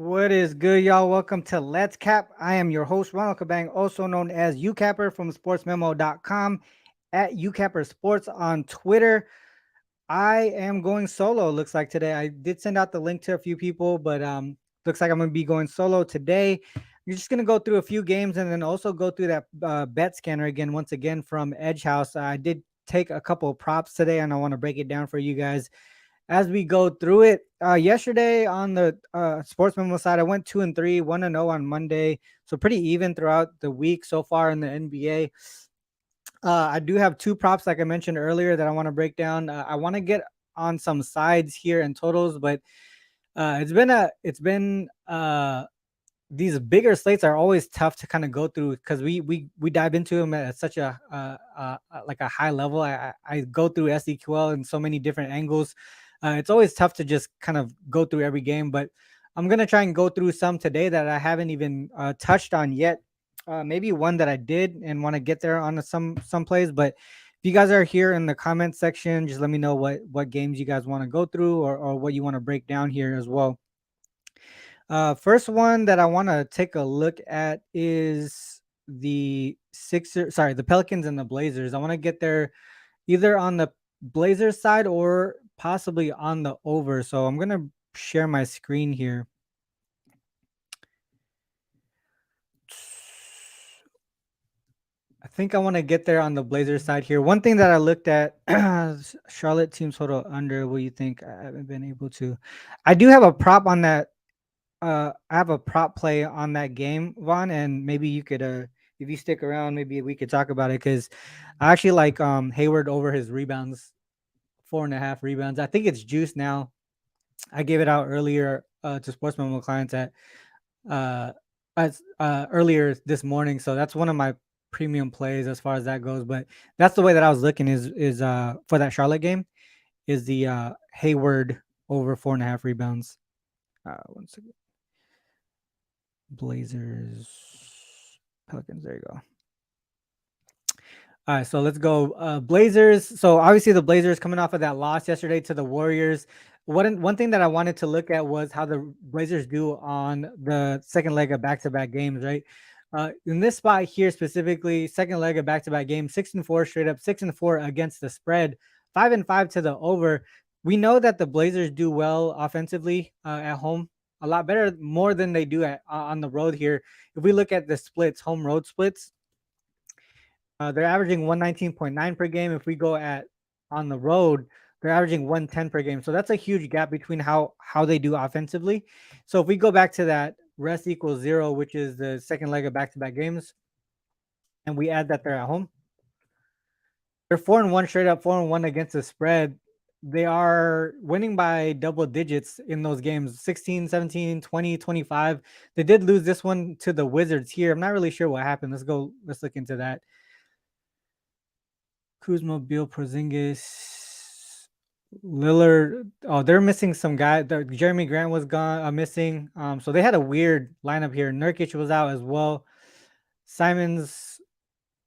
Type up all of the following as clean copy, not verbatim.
What is good, y'all? Welcome to Let's Cap. I am your host, Ronald, also known as Youcapper from Sportsmemo.com, at Youcapper Sports on Twitter. I am going solo, looks like today. I did send out the link to a few people, but looks like I'm going to be going solo today. You're just going to go through a few games and then also go through that bet scanner again, once again from Edge House. I did take a couple of props today, and I want to break it down for you guys as we go through it. Yesterday on the sports memo side, I went 2-3, 1-0 on Monday, so pretty even throughout the week so far in the NBA. I do have two props, like I mentioned earlier, that I want to break down. I want to get on some sides here and totals, but it's been these bigger slates are always tough to kind of go through because we dive into them at such a like a high level. I go through SDQL in so many different angles. It's always tough to just kind of go through every game, but I'm gonna try and go through some today that I haven't even touched on yet. Maybe one that I did and want to get there on some plays, but if you guys are here in the comment section, just let me know what games you guys want to go through or what you want to break down here as well. First one that I want to take a look at is the Pelicans and the Blazers. I want to get there either on the Blazers side or possibly on the over. So I'm gonna share my screen here. I think I want to get there on the Blazers side here. One thing that I looked at, Charlotte team total under. What do you think? I haven't been able to. I do have a prop on that. I have a prop play on that game, Vaughn, and maybe you could, if you stick around, maybe we could talk about it because I actually like Hayward over his rebounds, 4.5 rebounds. I think it's juice now. I gave it out earlier to Sports Memo clients at uh, earlier this morning, so that's one of my premium plays as far as that goes. But that's the way that I was looking is for that Charlotte game is the Hayward over 4.5 rebounds. One second. Blazers, Pelicans. There you go. All right, so let's go. Blazers. So obviously the Blazers coming off of that loss yesterday to the Warriors. One thing that I wanted to look at was how the Blazers do on the second leg of back-to-back games, right? In this spot here specifically, second leg of back-to-back games, 6-4 straight up, 6-4 against the spread, 5-5 to the over. We know that the Blazers do well offensively at home, a lot better, more than they do on the road here. If we look at the splits, home road splits, they're averaging 119.9 per game. If we go at on the road, they're averaging 110 per game. So that's a huge gap between how they do offensively. So if we go back to that rest equals 0, which is the second leg of back-to-back games, and we add that they're at home, they're 4-1 straight up, 4-1 against the spread. They are winning by double digits in those games, 16, 17, 20, 25. They did lose this one to the Wizards here. I'm not really sure what happened. Let's look into that. Kuzma, Beal, Porzingis, Lillard. Oh, they're missing some guy. Jeremy Grant was gone, missing. So they had a weird lineup here. Nurkic was out as well. Simons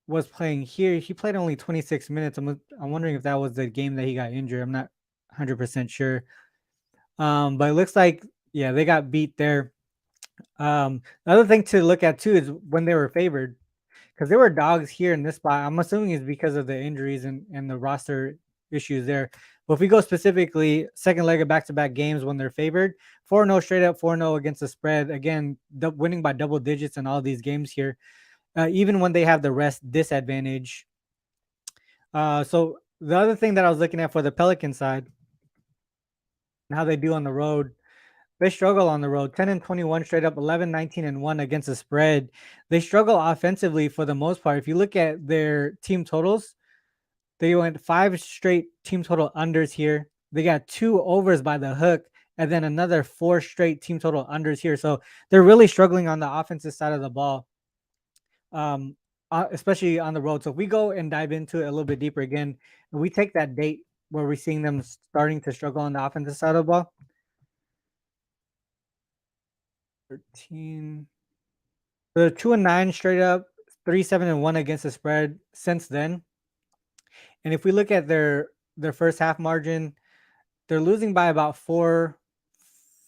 was playing here. He played only 26 minutes. I'm wondering if that was the game that he got injured. I'm not 100% sure. But it looks like, yeah, they got beat there. The other thing to look at too is when they were favored, because there were dogs here in this spot. I'm assuming it's because of the injuries and the roster issues there. But if we go specifically, second leg of back-to-back games when they're favored, 4-0 straight up, 4-0 against the spread. Again, winning by double digits in all these games here, even when they have the rest disadvantage. So the other thing that I was looking at for the Pelican side and how they do on the road, they struggle on the road, 10-21 straight up, 11-19-1 against the spread. They struggle offensively for the most part. If you look at their team totals, they went 5 straight team total unders here. They got 2 overs by the hook, and then another 4 straight team total unders here. So they're really struggling on the offensive side of the ball, especially on the road. So if we go and dive into it a little bit deeper again, and we take that date where we're seeing them starting to struggle on the offensive side of the ball, 13. They're 2-9 straight up, 3-7-1 against the spread since then. And if we look at their first half margin, they're losing by about 4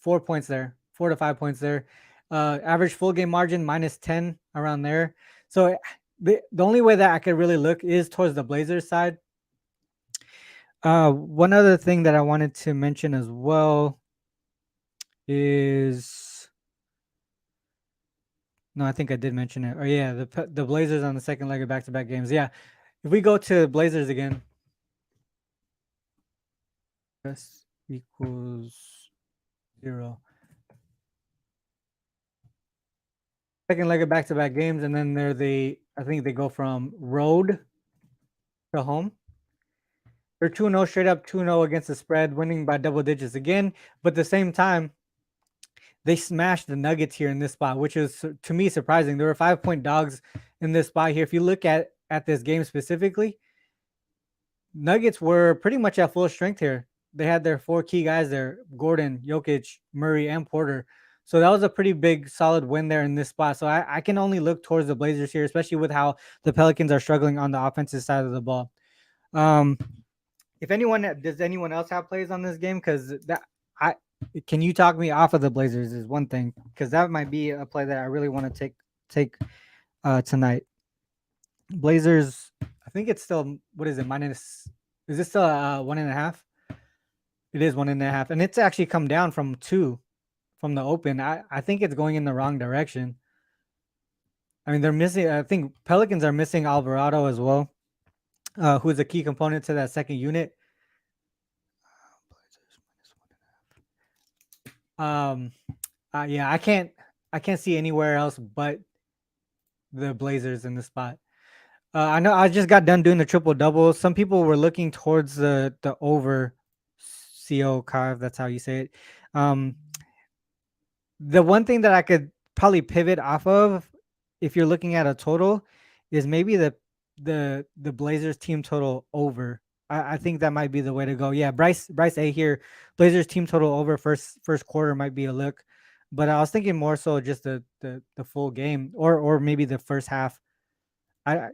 points there, 4 to 5 points there. Average full game margin -10 around there. So the only way that I could really look is towards the Blazers side. One other thing that I wanted to mention as well is no, I think I did mention it. Oh yeah, the Blazers on the second leg of back-to-back games. Yeah, if we go to Blazers again, S equals 0. Second leg of back-to-back games, and then I think they go from road to home. They're 2-0 straight up, 2-0 against the spread, winning by double digits again. But at the same time, they smashed the Nuggets here in this spot, which is to me surprising. There were 5-point dogs in this spot here. If you look at this game specifically, Nuggets were pretty much at full strength here. They had their 4 key guys there: Gordon, Jokic, Murray, and Porter. So that was a pretty big, solid win there in this spot. So I can only look towards the Blazers here, especially with how the Pelicans are struggling on the offensive side of the ball. If does anyone else have plays on this game? Because can you talk me off of the Blazers is one thing, because that might be a play that I really want to take tonight. Blazers, I think it's still, what is it, minus? Is it still 1.5? It is 1.5, and it's actually come down from 2 from the open. I think it's going in the wrong direction. I mean, they're missing. I think Pelicans are missing Alvarado as well, who's a key component to that second unit. Yeah, I can't see anywhere else but the Blazers in the spot. I know I just got done doing the triple double. Some people were looking towards the over CO carve. That's how you say it. The one thing that I could probably pivot off of, if you're looking at a total, is maybe the Blazers team total over. I think that might be the way to go. Yeah, Bryce A here. Blazers team total over first quarter might be a look, but I was thinking more so just the full game, or maybe the first half. I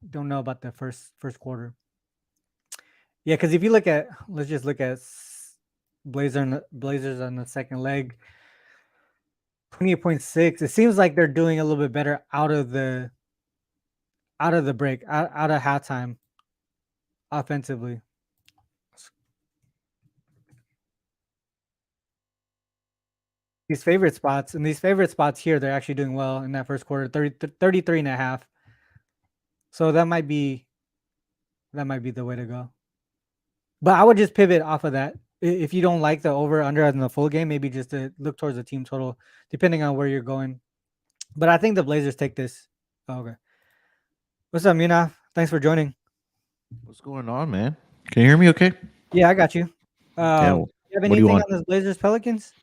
don't know about the first quarter. Yeah, because if you look at, let's just look at Blazers on the second leg, 28.6. It seems like they're doing a little bit better out of the break, out of halftime, offensively. These favorite spots here, they're actually doing well in that first quarter, 33.5. So that might be the way to go. But I would just pivot off of that. If you don't like the over under in the full game, maybe just to look towards the team total, depending on where you're going. But I think the Blazers take this. Oh, okay. What's up, Mina? Thanks for joining. What's going on, man? Can you hear me okay? Yeah, I got you. Yeah. You have What do you anything want? on this Blazers Pelicans?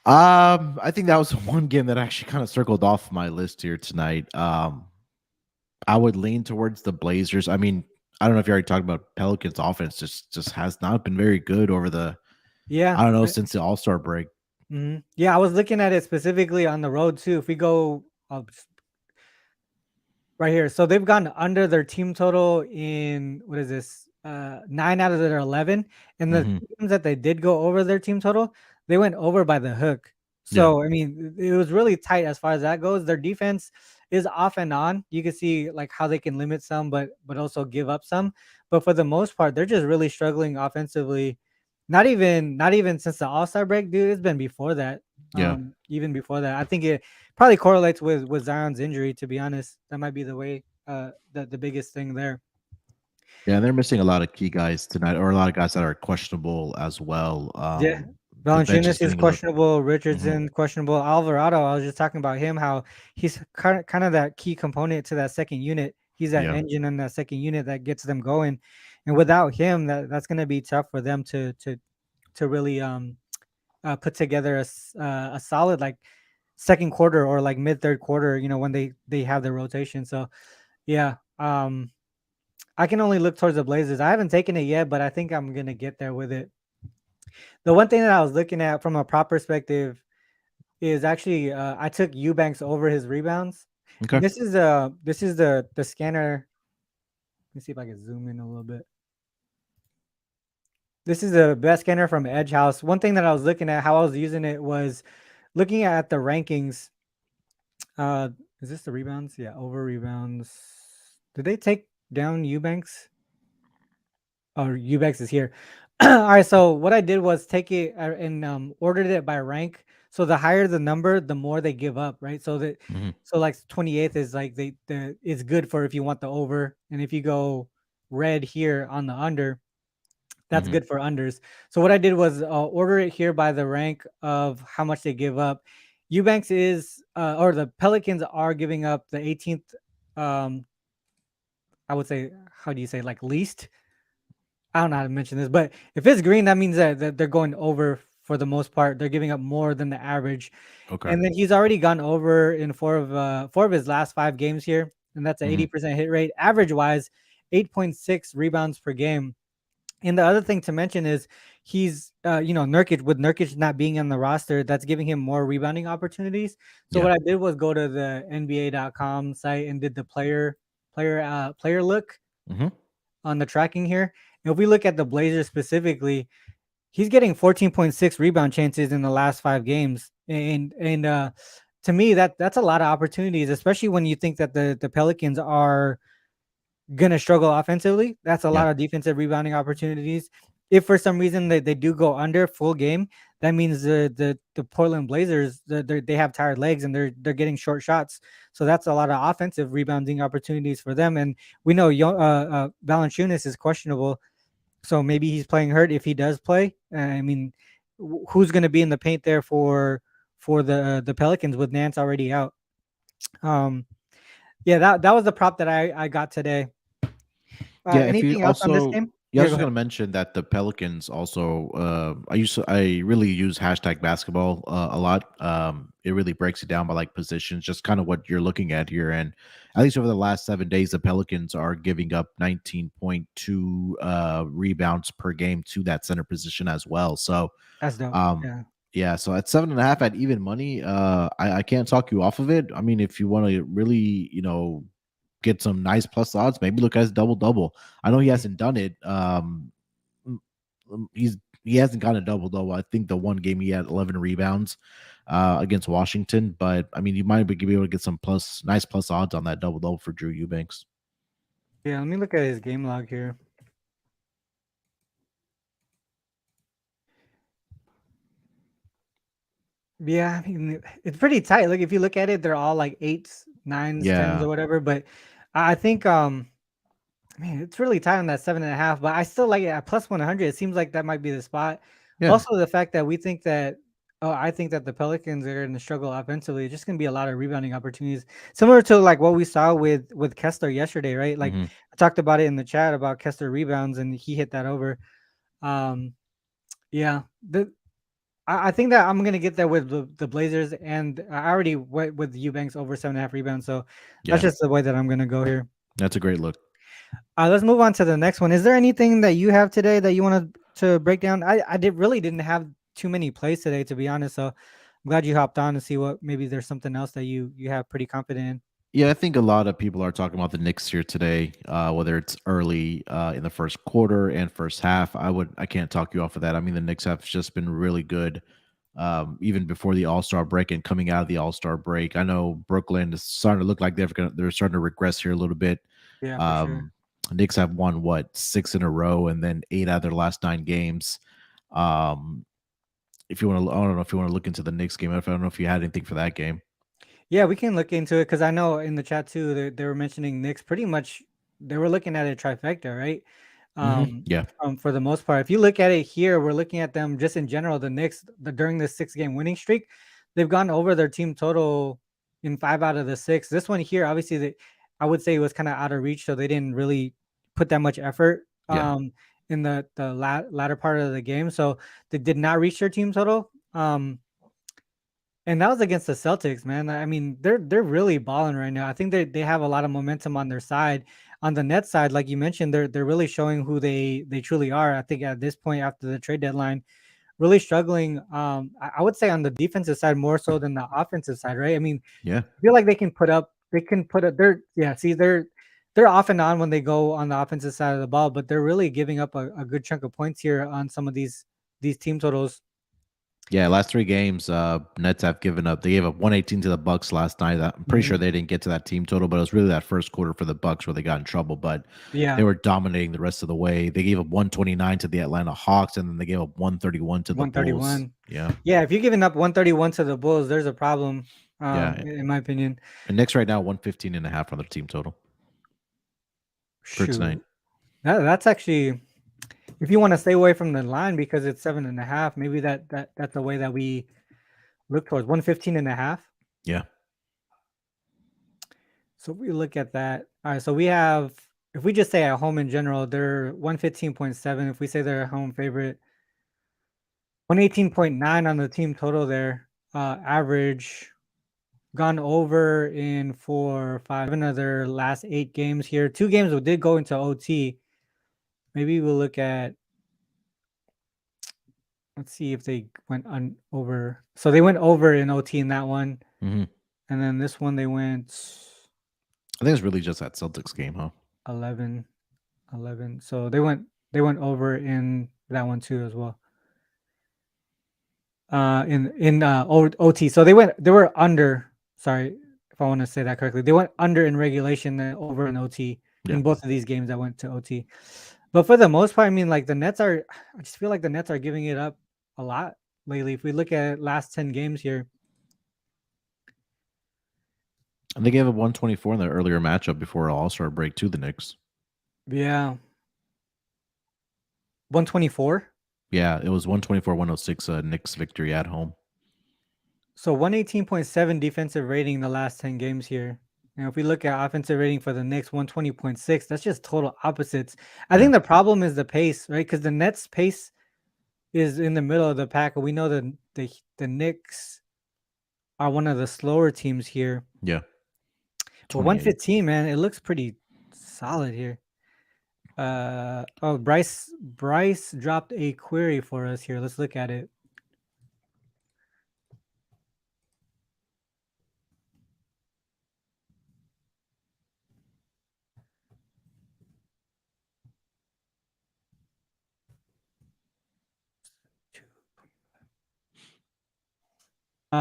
I think that was one game that actually kind of circled off my list here tonight. I would lean towards the Blazers. I mean, I don't know if you already talked about Pelicans offense. Just has not been very good over the. Yeah. I don't know, since the All-Star break. Mm-hmm. Yeah, I was looking at it specifically on the road too. If we go right here, so they've gone under their team total in, what is this? 9 out of their 11, and the Mhm. teams that they did go over their team total, they went over by the hook. Yeah. So I mean, it was really tight as far as that goes. Their defense is off and on. You can see like how they can limit some, but also give up some. But for the most part, they're just really struggling offensively. Not even since the All-Star break, dude. It's been before that. Yeah. Even before that, I think it probably correlates with Zion's injury. To be honest, that might be the way. The biggest thing there. Yeah, and they're missing a lot of key guys tonight, or a lot of guys that are questionable as well. Yeah. The bench is Valanciunas is getting a little. questionable. Mhm. Richardson questionable. Alvarado, I was just talking about him, how he's kind of that key component to that second unit. He's that Yeah. engine in that second unit that gets them going. And without him, that's going to be tough for them to really put together a solid like second quarter or like mid third quarter. When they have their rotation. So yeah, I can only look towards the Blazers. I haven't taken it yet, but I think I'm gonna get there with it. The one thing that I was looking at from a prop perspective is actually I took Eubanks over his rebounds. And Okay. this is the scanner. Let me see if I can zoom in a little bit. This is the best scanner from Edge House. One thing that I was looking at, how I was using it was looking at the rankings. Uh, is this the rebounds? Yeah, over rebounds. Did they take down Eubanks? Oh, Eubanks is here. All right, so what I did was take it and ordered it by rank. So the higher the number, the more they give up, right? Hmm. So like 28th is like it's good for if you want the over, and if you go red here on the under, that's Hmm. good for unders. So what I did was order it here by the rank of how much they give up. Eubanks is or the Pelicans are giving up the 18th. Um, I would say, how do you say, like, least? I don't know how to mention this, but if it's green, that means that they're going over for the most part. They're giving up more than the average, Okay. and then he's already gone over in four of his last 5 games here, and that's an Hmm. 80% hit rate. Average wise, 8.6 rebounds per game. And the other thing to mention is he's, Nurkic, with Nurkic not being on the roster, that's giving him more rebounding opportunities. So Yeah. what I did was go to the NBA.com site and did the player look Hmm. on the tracking here. And if we look at the Blazers specifically, he's getting 14.6 rebound chances in the last 5 games, and to me that's a lot of opportunities, especially when you think that the Pelicans are gonna struggle offensively. That's a Yeah. lot of defensive rebounding opportunities. If for some reason they do go under full game, that means the Portland Blazers, they have tired legs and they're getting short shots. So that's a lot of offensive rebounding opportunities for them. And we know Valanciunas is questionable, so maybe he's playing hurt if he does play. I mean, who's going to be in the paint there for the Pelicans with Nance already out? Um, yeah, that was the prop that I got today. Yeah, if you Anything else on this also, game? yeah, I Yeah, was go just ahead. gonna mention that the Pelicans also, I really use hashtag basketball a lot. It really breaks it down by like positions, just kind of what you're looking at here. And at least over the last 7 days, the Pelicans are giving up 19.2 rebounds per game to that center position as well. So, That's dope. um, Yeah. yeah, so at 7.5 at even money, I can't talk you off of it. I mean, if you want to really, get some nice plus odds, maybe look at his double double. I know he Mm. hasn't done it. Mm, he hasn't gotten a double double. I think the one game he had 11 rebounds against Washington, but I mean, you might be able to get some nice plus odds on that double double for Drew Eubanks. Yeah, let me look at his game log here. Yeah, I mean, it's pretty tight. Like if you look at it, they're all like eights, nines, tens, Yeah, or whatever. But I think man, it's really tight on that 7.5, but I still like it at plus 100. It seems like that might be the spot. yeah, Also, the fact that we think that, oh, I think that the Pelicans are going to struggle offensively. It's just going to be a lot of rebounding opportunities, similar to like what we saw with Kessler yesterday, right? Like hmm, I talked about it in the chat about Kessler rebounds, and he hit that over. Um, yeah, I think that I'm going to get there with the Blazers, and I already went with Eubanks over 7.5 rebounds, so that's yeah. just the way that I'm going to go here. That's a great look. Let's move on to the next one. Is there anything that you have today that you want to break down? I didn't have too many plays today, to be honest. So I'm glad you hopped on to see what maybe there's something else that you have pretty confident in. Yeah, I think a lot of people are talking about the Knicks here today, whether it's early in the first quarter and first half. I can't talk you off of that. I mean, the Knicks have just been really good, even before the All Star break and coming out of the All Star break. I know Brooklyn is starting to look like they're starting to regress here a little bit. Yeah, for sure. Um, Knicks have won what 6 in a row, and then 8 out of their last 9 games. Um, if you want to, I don't know if you want to look into the Knicks game. I don't know if you had anything for that game. Yeah, we can look into it because I know in the chat too they were mentioning Knicks pretty much. They were looking at a trifecta, right? Yeah, For the most part, if you look at it here, we're looking at them just in general. The Knicks, during this 6 game winning streak, they've gone over their team total in 5 out of the 6. This one here, obviously, I would say it was kind of out of reach, so they didn't really put that much effort yeah, in latter part of the game, so they did not reach their team total. And that was against the Celtics, man. I mean, they're really balling right now. I think they have a lot of momentum on their side. On the net side, like you mentioned, they're really showing who they truly are. I think at this point after the trade deadline, really struggling. I would say on the defensive side more so than the offensive side, right? I mean, yeah. I feel like they can put up. They can put up. They're yeah. See, they're off and on when they go on the offensive side of the ball, but they're really giving up a good chunk of points here on some of these team totals. Yeah, last 3 games, Nets have given up. They gave up 118 to the Bucks last night. I'm pretty sure they didn't get to that team total, but it was really that first quarter for the Bucks where they got in trouble. But they Yeah, were dominating the rest of the way. They gave up 129 to the Atlanta Hawks, and then they gave up 131 to the Bulls. 131. Yeah, Yeah, if you're giving up 131 to the Bulls, there's a problem. yeah. In my opinion. And Knicks right now 115.5 on their team total for tonight. Shoot, that's actually, if you want to stay away from the line because it's 7.5, maybe that's the way that we look towards 115.5. Yeah. So if we look at that, all right. So we have, if we just say at home in general, they're 115.7. If we say they're a home favorite, 118.9 on the team total there. Average gone over in 4, 5 of their last 8 games here. 2 games did go into OT. Maybe we'll look at, let's see if they went over. So they went over in OT in that one. Mm-hmm. And then this one they went I think it's really just that Celtics game, huh? 11. So they went over in that one too as well. In OT. So they were under, sorry if I want to say that correctly. They went under in regulation and over in OT in both of these games that went to OT. But for the most part, I mean, like I just feel like the Nets are giving it up a lot lately. If we look at last 10 games here. And they gave up 124 in the earlier matchup before All-Star break to the Knicks. Yeah. 124? Yeah, it was 124-106 Knicks victory at home. So 118.7 defensive rating in the last 10 games here. And if we look at offensive rating for the Knicks, 120.6, that's just total opposites. I think the problem is the pace, right? Because the Nets' pace is in the middle of the pack. We know that the Knicks are one of the slower teams here. Yeah. But 115, man, it looks pretty solid here. Bryce dropped a query for us here. Let's look at it.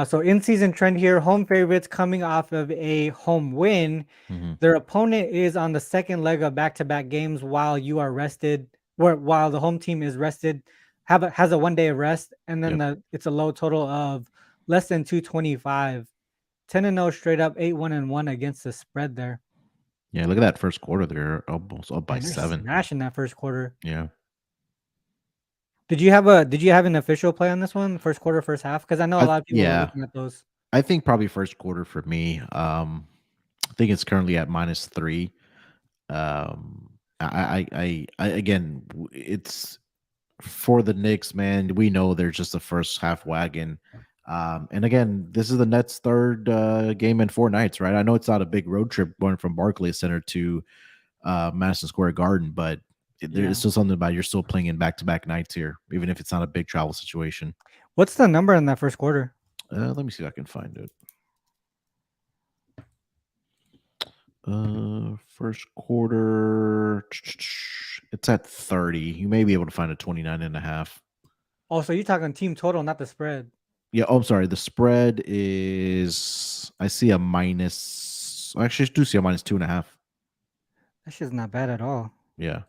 So in-season trend here, home favorites coming off of a home win. Mm-hmm. Their opponent is on the second leg of back-to-back games while you are rested, while the home team is rested, has a 1 day of rest, and then it's a low total of less than 225. 10-0 straight up, 8-1-1 against the spread there. Yeah, look at that first quarter. They're almost up by 7. Smashing that first quarter. Yeah. Did you have an official play on this one, first quarter, first half? Because I know a lot of people were looking at those. I think probably first quarter for me. I think it's currently at -3. I again, it's for the Knicks, man. We know they're just a first half wagon. And again, this is the Nets' third game in 4 nights, right? I know it's not a big road trip going from Barclays Center to Madison Square Garden, but there's still something about you're still playing in back-to-back nights here, even if it's not a big travel situation. What's the number in that first quarter? Let me see if I can find it. First quarter, it's at 30. You may be able to find a 29.5. Oh, so you're talking team total, not the spread. Yeah. Oh, I'm sorry. The spread is, I see a minus. Actually, I do see a -2.5. That's just not bad at all. Yeah.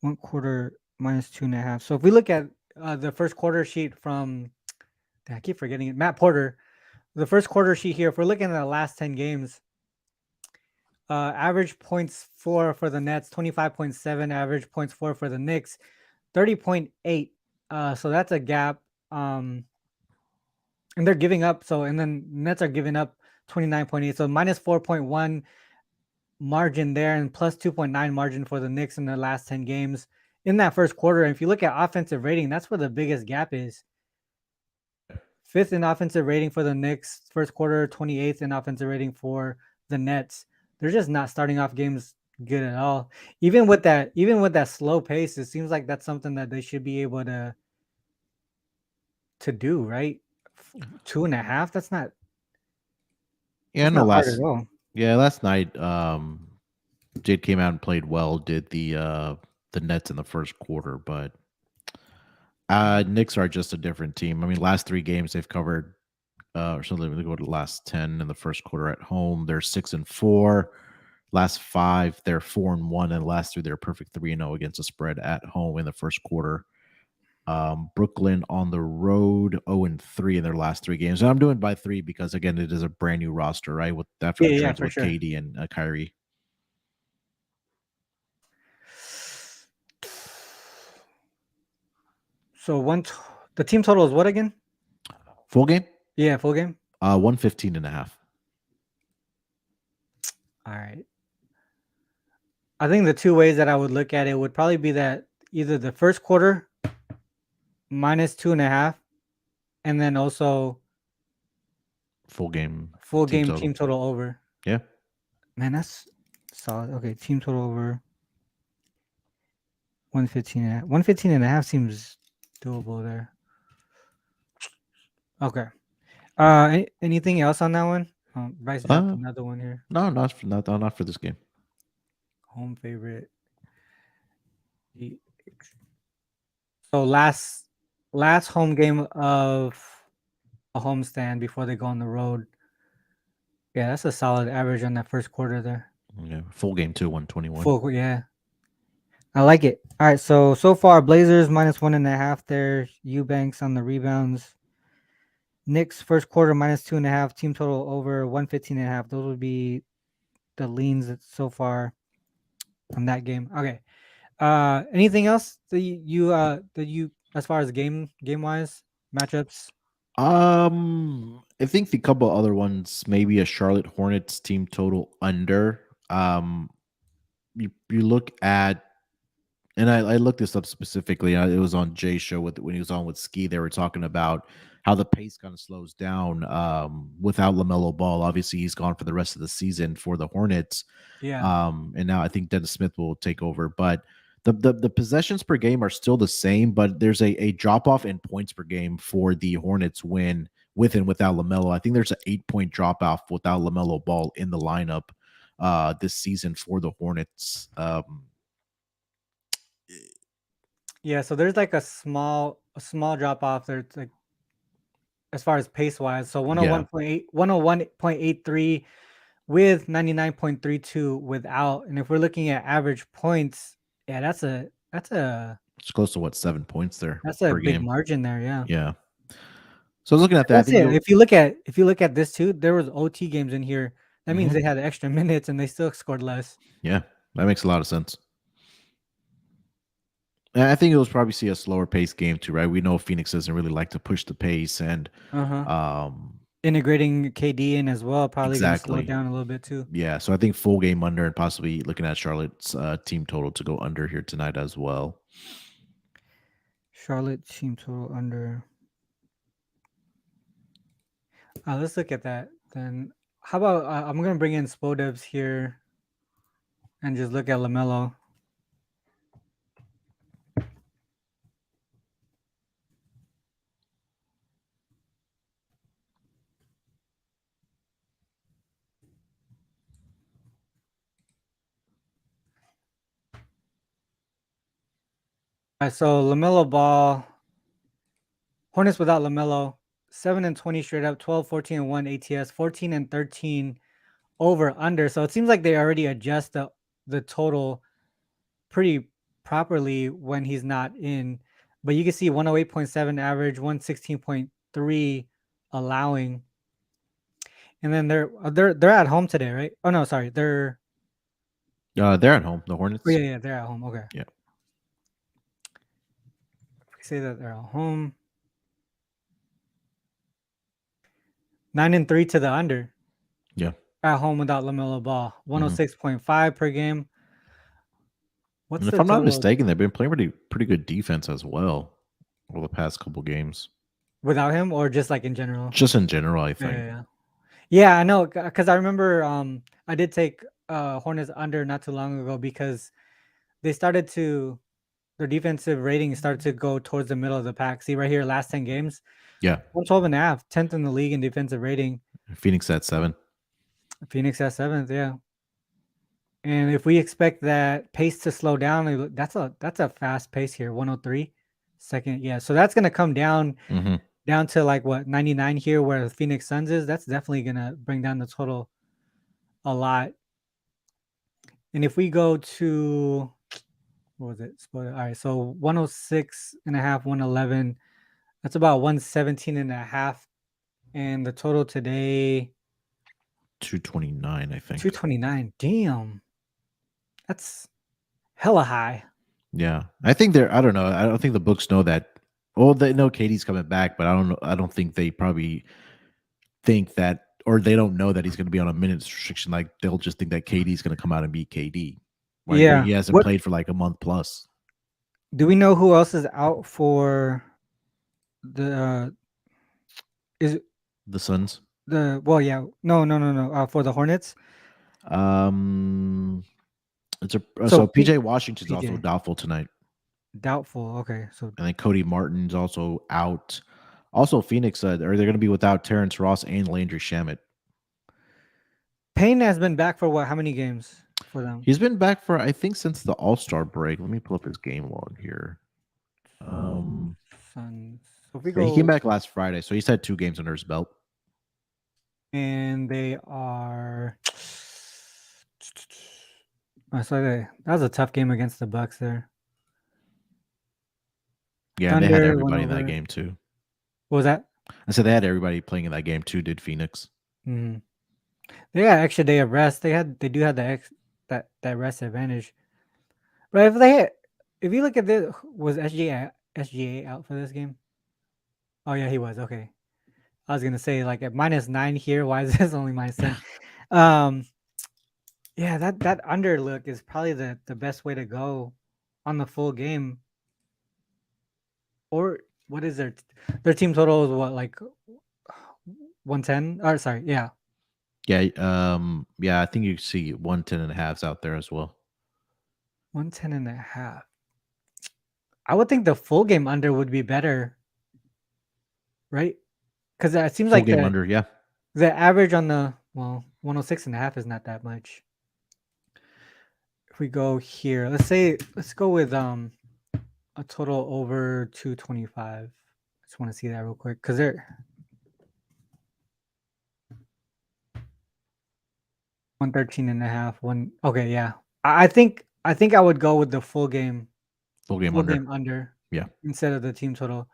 1 quarter -2.5. So if we look at the first quarter sheet from, I keep forgetting it, Matt Porter, the first quarter sheet here, if we're looking at the last 10 games, average points for the Nets, 25.7, average points for the Knicks, 30.8. So that's a gap. And they're giving up. And then Nets are giving up 29.8. So -4.1 margin there and plus 2.9 margin for the Knicks in the last 10 games in that first quarter. And if you look at offensive rating, that's where the biggest gap is. 5th in offensive rating for the Knicks, first quarter, 28th in offensive rating for the Nets. They're just not starting off games good at all. Even with that slow pace, it seems like that's something that they should be able to do, right? 2.5. That's not. Yeah, That's no, not hard at all. last night, Jade came out and played well, did the Nets in the first quarter, but Knicks are just a different team. I mean, last 3 games they've covered or so they go to the last 10 in the first quarter at home. They're 6-4. Last 5, they're 4-1, and last 3, they're perfect 3-0 against the spread at home in the first quarter. Brooklyn on the road 0-3 in their last 3 games. And I'm doing by 3 because again, it is a brand new roster, right? With after the Yeah, trades for with sure. KD and Kyrie. So the team total is what again? Full game, Yeah, full game. 115.5. All right. I think the two ways that I would look at it would probably be that either the first quarter -2.5, and then also Full game full team game total. team total over. Yeah. Man, that's solid. Okay, team total over 115. 115.5 seems doable there. Okay. Anything else on that one? Bryce dropped another one here. No, not for this game. Home favorite. So last home game of a homestand before they go on the road. Yeah, that's a solid average on that first quarter there. Yeah, full game too, 121. Full, yeah. I like it. All right, so far Blazers -1.5 there. Eubanks on the rebounds. Knicks first quarter -2.5. Team total over 115.5. Those would be the leans so far on that game. Okay. Anything else that you as far as game wise matchups? I think the couple other ones, maybe a Charlotte Hornets team total under. You look at, and I looked this up specifically. It was on Jay's show when he was on with Ski. They were talking about how the pace kind of slows down without LaMelo Ball. Obviously, he's gone for the rest of the season for the Hornets. Yeah. And now I think Dennis Smith will take over. But the possessions per game are still the same, but there's a drop off in points per game for the Hornets win with and without LaMelo. I think there's an 8-point drop off without LaMelo Ball in the lineup this season for the Hornets. Yeah, so there's like a small drop off there, like as far as pace wise. So Yeah. 101.83 with 99.32 without. And if we're looking at average points, yeah, that's a It's close to what, 7 points there per big game. margin there. Yeah. Yeah. So I was looking at that. I That's think it. If you look at this too, there was OT games in here. That means Mhm. they had extra minutes and they still scored less. Yeah, that makes a lot of sense. And I think it was probably see a slower pace game too, right? We know Phoenix doesn't really like to push the pace, and Integrating KD in as well, probably going to slow it exactly. down a little bit too. Yeah, so I think full game under, and possibly looking at Charlotte's team total to go under here tonight as well. Charlotte team total under. Let's look at that then. How about I'm going to bring in Spodebs here and just look at LaMelo. All right, so LaMelo Ball, Hornets without LaMelo, 7-20 straight up, 12, 14, and 1 ATS, 14 and 13 over under. So it seems like they already adjust the total pretty properly when he's not in. But you can see 108.7 average, 116.3 allowing. And then they're at home today, right? Oh no, sorry. They're at home, the Hornets. Oh, yeah, they're at home. Okay. Yeah. We say that they're at home. 9-3 to the under. Yeah. At home without LaMelo Ball. 106.5 per game. What's And if the I'm not total mistaken, they've been playing pretty good defense as well over the past couple games. without him, or just like in general? Just in general, I think. Yeah, I know, because I remember I did take Hornets under not too long ago because they started to their defensive rating started to go towards the middle of the pack. See right here, last 10 games, Yeah. 112.5, 10th in the league in defensive rating. Phoenix at 7. Phoenix at 7th, yeah. And if we expect that pace to slow down, that's a fast pace here, 103 second. Yeah, so that's gonna come down Mm-hmm. down to like what 99 here, where the Phoenix Suns is. That's definitely gonna bring down the total a lot. And if we go to what was it? All right, so 106 and a half, 111. That's about 117 and a half. And the total today, 229, I think. 229. Damn, that's hella high. Yeah, I think they're. I don't know. I don't think the books know that. Well, they know Katie's coming back, but I don't know. I don't think they probably think that, or they don't know that he's going to be on a minutes restriction. Like they'll just think that KD's going to come out and beat KD, where Yeah. he hasn't What played for like a month plus. do we know who else is out for the is The Suns. the well yeah no for the Hornets. Um, it's a So so PJ Washington's also PJ doubtful tonight, doubtful. Okay, so and then Cody Martin's also out. Also, Phoenix, are they're going to be without Terrence Ross and Landry Shamet. Payne has been back for what? How many games for them? He's been back for I think since the All Star break. Let me pull up his game log here. Suns. So if we Yeah, he came go back last Friday, so he's had 2 games under his belt. and they are. That was a tough game against the Bucks there. Yeah, and they had Thunder went everybody in that over. game too. What was that? I said they had everybody playing in that game too. Did Phoenix? Mm-hmm. They got extra day of rest. They do have that rest advantage. But if you look at this, was SGA out for this game? Oh yeah, he was. Okay, I was gonna say like at -9 here. Why is this only -10? Um, yeah, that under look is probably the best way to go on the full game. Or what is their team total is what like 110? Or sorry, yeah, Yeah, yeah. I think you see 110.5s out there as well. 110 and a half. I would think the full game under would be better, right? Because it seems Full like game under, yeah. the average on the 106 and a half is not that much. If we go here, let's go with a total over 225. I just want to see that real quick because they're 113 and a half. Okay, yeah. I think I would go with the full game Full game under. under Yeah. instead of the team total.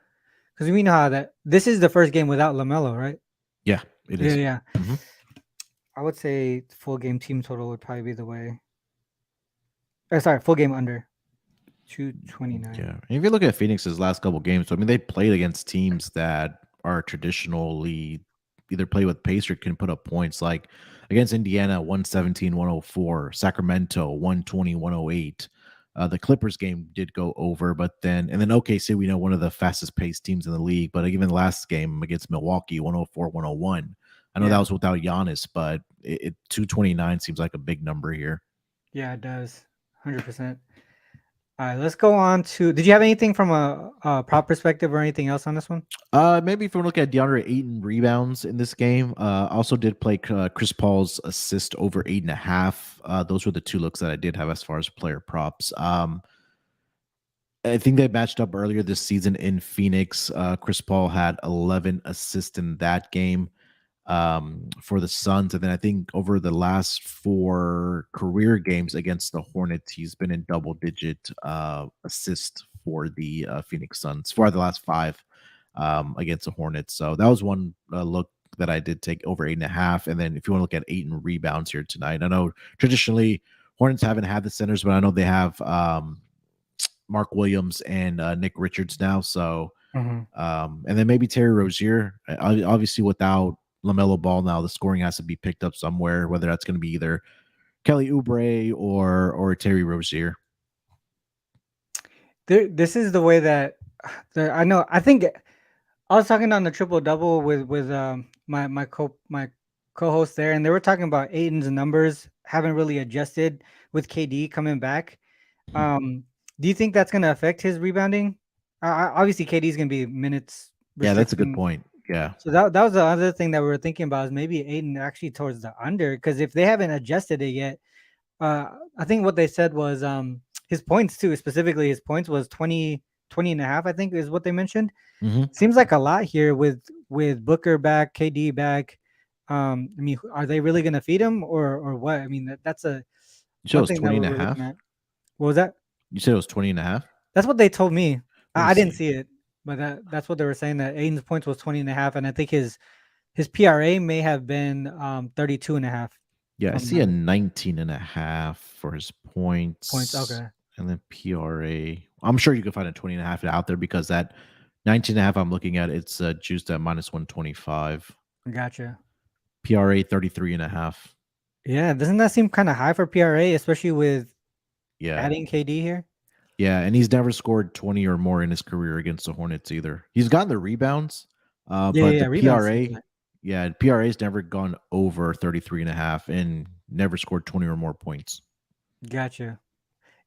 Because we know how that this is the first game without LaMelo, right? Yeah, it Yeah, is. yeah. Mhm. I would say full game team total would probably be the way. Sorry, full game under 229. Yeah. And if you look at Phoenix's last couple games, I mean, they played against teams that are traditionally either play with pace or can put up points. Like against Indiana, 117, 104, Sacramento, 120, 108. The Clippers game did go over, but then OKC, we know one of the fastest paced teams in the league, but even the last game against Milwaukee, 104, 101. I know that Yeah. was without Giannis, but 229 seems like a big number here. Yeah, it does. 100%. All right, let's go on to. Did you have anything from a prop perspective or anything else on this one? Maybe if we look at DeAndre Ayton rebounds in this game, also did play Chris Paul's assist over 8.5. Those were the 2 looks that I did have as far as player props. I think they matched up earlier this season in Phoenix. Chris Paul had 11 assists in that game for the Suns. And then I think over the last 4 career games against the Hornets, he's been in double-digit assist for the Phoenix Suns for the last 5 against the Hornets. So that was one look that I did take over 8.5. And then if you want to look at Ayton rebounds here tonight, I know traditionally Hornets haven't had the centers, but I know they have Mark Williams and Nick Richards now. So, and then maybe Terry Rozier. Obviously, without LaMelo Ball now, the scoring has to be picked up somewhere. Whether that's going to be either Kelly Oubre or Terry Rozier. This is the way that I know. I think I was talking on the triple double with my co-host there, and they were talking about Aiden's numbers haven't really adjusted with KD coming back. Do you think that's going to affect his rebounding? Obviously, KD's going to be minutes. Yeah, that's a good point. Yeah. So that was the other thing that we were thinking about is maybe Aiden actually towards the under because if they haven't adjusted it yet, I think what they said was his points too, specifically his points was 20 and a half, I think is what they mentioned. Mm-hmm. Seems like a lot here with Booker back, KD back. I mean, are they really going to feed him or what? I mean, that's a You said it one was thing that 20 and a we're looking half. at. What was that? You said it was 20 and a half. That's what they told me. Let me I didn't see. see it, but that's what they were saying, that Aiden's points was 20 and a half, and I think his PRA may have been 32 and a half, Yeah, if I I'm see not a mistaken. 19 and a half for his Points. points. Okay, And then PRA. I'm sure you can find a 20 and a half out there because that 19 and a half I'm looking at, it's juiced at minus 125. gotcha. PRA 33 and a half. Yeah, doesn't that seem kind of high for PRA, especially with Yeah. adding KD here? Yeah, and he's never scored 20 or more in his career against the Hornets either. He's gotten the rebounds, Yeah, yeah, but yeah. the Rebound seems PRA, like yeah, PRA's never gone over 33 and a half and never scored 20 or more points. gotcha.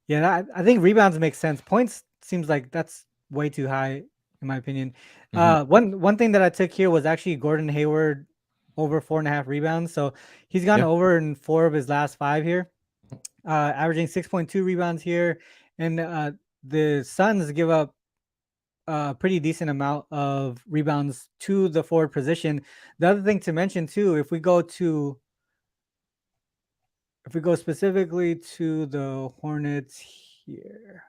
Yeah, I think rebounds make sense. Points seems like that's way too high, in my opinion. Hmm. One thing that I took here was actually Gordon Hayward over 4.5 rebounds. So he's gone Yeah. over in 4 of his last 5 here, averaging 6.2 rebounds here. And the Suns give up a pretty decent amount of rebounds to the forward position. The other thing to mention too, if we go specifically to the Hornets here,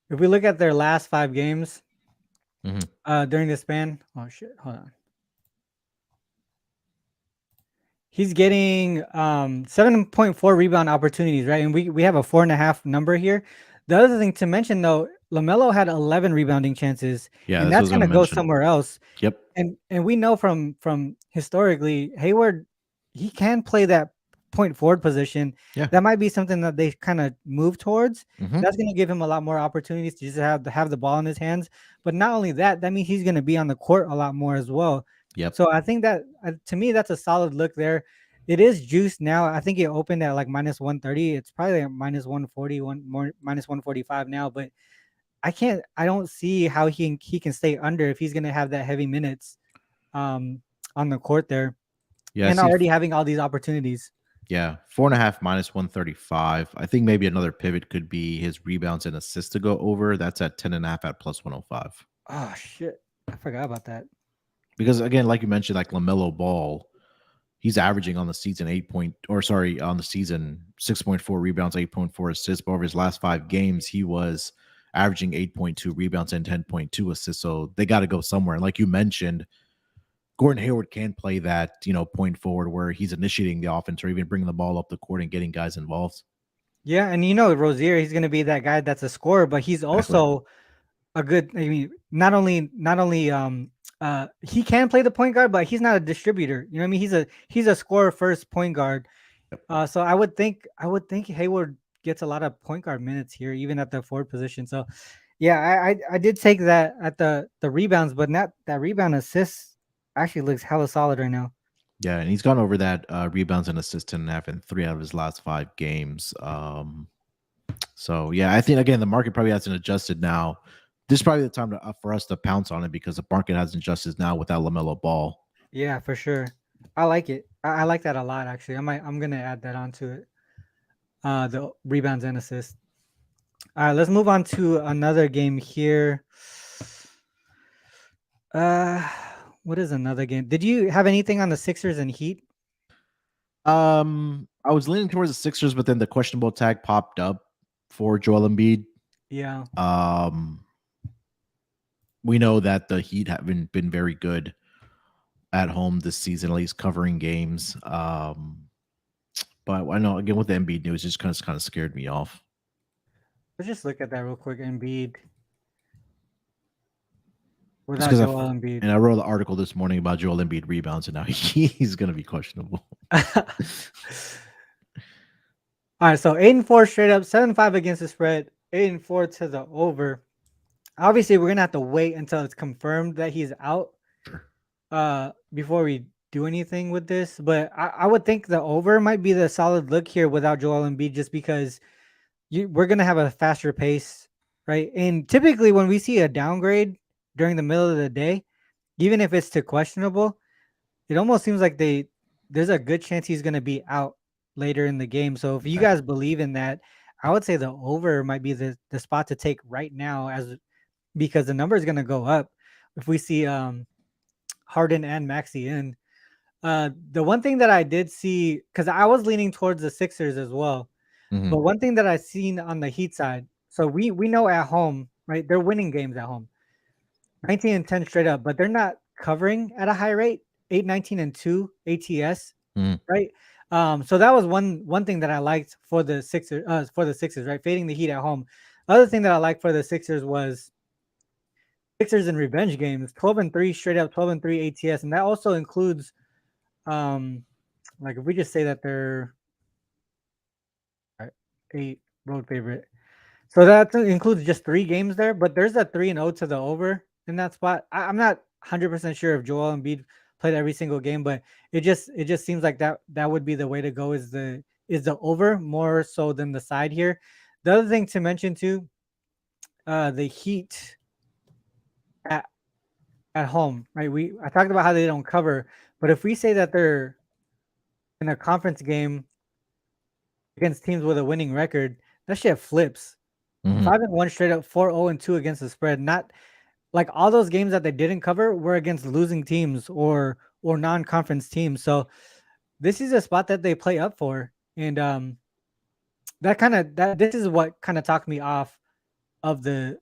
if we look at their last 5 games Hmm. during the span, oh shit, hold on. He's getting 7.4 rebound opportunities, right? And we have a 4.5 number here. The other thing to mention though, LaMelo had 11 rebounding chances, Yeah, and that's what I that's was going gonna to go mention. somewhere else. Yep. And we know from historically, Hayward, he can play that point forward position. Yeah. That might be something that they kind of move towards. Hmm. That's going to give him a lot more opportunities to just have the ball in his hands. But not only that, that means he's going to be on the court a lot more as well. Yep. So I think that to me, that's a solid look there. It is juiced now. I think it opened at like minus 130. It's probably like minus 140, one more minus 145 now. But I don't see how he can stay under if he's gonna have that heavy minutes um on the court there Yeah, I and see. already having all these opportunities. Yeah, 4.5 minus 135. I think maybe another pivot could be his rebounds and assists to go over. That's at 10 and a half at plus 105. Oh shit. I forgot about that. Because again, like you mentioned, like LaMelo Ball, he's averaging on the season on the season 6.4 rebounds, 8.4 assists. But over his last 5 games, he was averaging 8.2 rebounds and 10.2 assists. So they got to go somewhere. And like you mentioned, Gordon Hayward can play that, point forward where he's initiating the offense or even bringing the ball up the court and getting guys involved. Yeah, and Rozier, he's gonna be that guy that's a scorer, but he's Exactly. also a good. I mean, not only he can play the point guard, but he's not a distributor. You know what I mean? He's a scorer first point guard. Yep. So I would think Hayward gets a lot of point guard minutes here, even at the forward position. So yeah, I did take that at the rebounds, but not that rebound assist actually looks hella solid right now. Yeah, and he's gone over that rebounds and assists 10.5 in 3 out of his last 5 games. So yeah, I think again the market probably hasn't adjusted now. This is probably the time for us to pounce on it because the market hasn't adjusted now without LaMelo Ball. Yeah, for sure. I like it. I like that a lot actually. I'm gonna add that onto it. The rebounds and assists. All right, let's move on to another game here. Uh, what is another game? Did you have anything on the Sixers and Heat? I was leaning towards the Sixers, but then the questionable tag popped up for Joel Embiid. Yeah, Um, we know that the Heat haven't been very good at home this season, at least covering games. But I know again with the Embiid news, it just kind of scared me off. let's just look at that real quick. Embiid Just without because Joel Embiid. I wrote an article this morning about Joel Embiid rebounds, and now he's going to be questionable. All right, so 8-4 straight up, 7-5 against the spread, 8-4 to the over. Obviously, we're gonna have to wait until it's confirmed that he's out before we do anything with this. But I would think the over might be the solid look here without Joel Embiid, just because we're gonna have a faster pace, right? And typically, when we see a downgrade during the middle of the day, even if it's to questionable, it almost seems like there's a good chance he's going to be out later in the game. So if you guys believe in that, I would say the over might be the spot to take right now, as because the number is going to go up if we see Harden and Maxey in. The one thing that I did see, because I was leaning towards the Sixers as well, Mhm. but one thing that I seen on the Heat side, so we know at home, right? They're winning games at home, 19-10 straight up, but they're not covering at a high rate, 8-19-2 ATS, Mhm. right? So that was one thing that I liked for the Sixers, right? Fading the Heat at home. Other thing that I liked for the Sixers was Sixers in revenge games, 12-3 straight up, 12-3 ATS, and that also includes like if we just say that they're right, 8 road favorite. So that includes just 3 games there, but there's a 3-0 to the over in that spot. I'm not 100% sure if Joel Embiid played every single game, but it just seems like that would be the way to go, is the over more so than the side here. The other thing to mention too, the Heat at at home, right? I talked about how they don't cover, but if we say that they're in a conference game against teams with a winning record, that shit flips. Mhm. 5-1 straight up, 4-0-2 against the spread. Not like all those games that they didn't cover were against losing teams or non-conference teams. So this is a spot that they play up for, and that this is what kind of talked me off of the